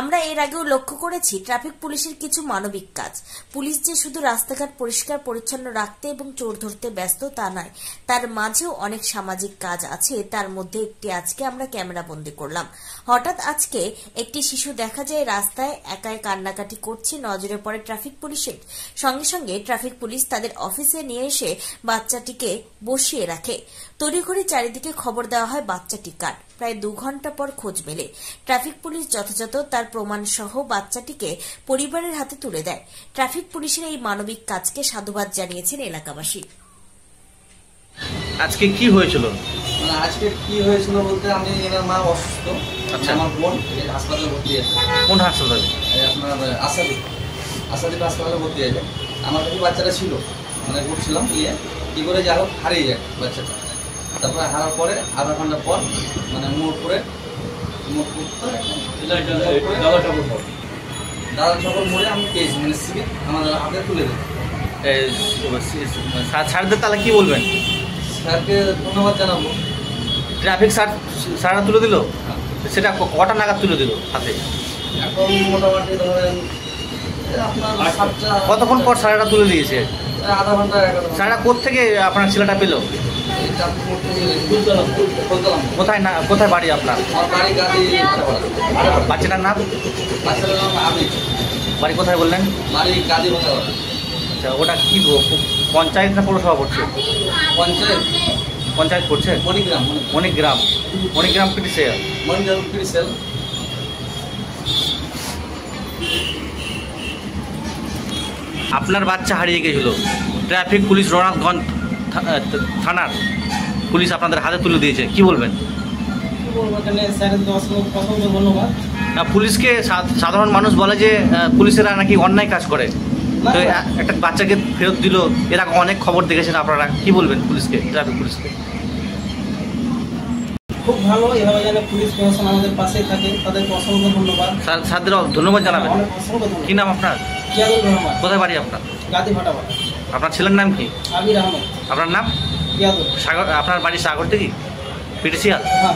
আমরা এর আগেও লক্ষ্য করেছি ট্রাফিক পুলিশের কিছু মানবিক কাজ। পুলিশ যে শুধু রাস্তাঘাট পরিষ্কার পরিচ্ছন্ন রাখতে এবং চোর ধরতে ব্যস্ত তা নয়, তার মাঝেও অনেক সামাজিক কাজ আছে। তার মধ্যে একটি আজকে আমরা ক্যামেরা বন্দী করলাম। হঠাৎ আজকে একটি শিশু দেখা যায় রাস্তায় একাই কান্নাকাটি করছে, নজরে পড়ে ট্রাফিক পুলিশের। সঙ্গে সঙ্গে ট্রাফিক পুলিশ তাদের অফিসে নিয়ে এসে বাচ্চাটিকে বসিয়ে রাখে। তড়িঘড়ি চারিদিকে খবর দেওয়া হয় বাচ্চাটি কার। প্রায় 2 ঘন্টা পর খোঁজ মেলে। ট্রাফিক পুলিশ যথাযথ তার প্রমাণ সহ বাচ্চাটিকে পরিবারের হাতে তুলে দেয়। ট্রাফিক পুলিশের এই মানবিক কাজকে সাধুবাদ জানিয়েছেন এলাকাবাসী। আজকে কি হয়েছিল? আজকে কি হয়েছিল বলতে, আমি এনার মা অসুস্থ। আচ্ছা, আমার বোন হাসপাতালে ভর্তি আছে। কোন হাসপাতালে? আপনার আসাদি হাসপাতালে ভর্তি আছে। আমার কাছে বাচ্চাটা ছিল, মানে ঘুরছিলাম নিয়ে কী করে যাই হোক হারিয়ে যায় বাচ্চাটা। তারপরে হারার পরে আধা ঘন্টা পর মানে দাদা ঠাকুর মোড়ে আমি পেয়েছি, মানে সিভিক আমার হাতে তুলে দেয়। স্যারদের তাহলে কি বলবেন? স্যারকে ধন্যবাদ জানাবো। ট্রাফিক স্যাররা তুলে দিল, সেটা কটা নাগাদ তুলে দিল হাতে? এখন মোটামুটি ধরেন আপনার কতক্ষণ পর স্যারেরা তুলে দিয়েছে? আধা ঘন্টা 1 ঘন্টা। স্যারেরা কোত্থেকে আপনার ছেলেটা পেল? কোথায় না কোথায় বাড়ি আপনার? বাচ্চাটার নাম? বাড়ি কোথায় বললেন? আচ্ছা, ওটা কি পঞ্চায়েত না পৌরসভা পড়ছে? পঞ্চায়েত পড়ছে। মণিগ্রাম পিটিসেল। আপনার বাচ্চা হারিয়ে গেছিল, ট্রাফিক পুলিশ রঘুনাথগঞ্জ থানার পুলিশ আপনাদের হাতে তুলে দিয়েছে, কি বলবেন? না, পুলিশকে সাধারণ মানুষ বলে যে পুলিশেরা নাকি অন্যায় কাজ করে, তো একটা বাচ্চাকে ফেরত দিল। এরকম অনেক খবর দেখেছেন আপনারা, কি বলবেন পুলিশকে, ট্রাফিক পুলিশকে? খুব ভালো, এভাবে যেন পুলিশ প্রশাসন আমাদের পাশে থাকে, তাদেরকে অসংখ্য ধন্যবাদ। স্যারদের ধন্যবাদ জানাবেন। কি নাম আপনার? কিয়াদুর রহমান। কোথায় বাড়ি আপনার? গাদি ফাটাবা। আপনার ছেলের নাম কি? আবির আহমেদ। আপনার নাম? কিয়াদুর। আপনার বাড়ি সাগর থেকে পিটিসিয়াল? হ্যাঁ।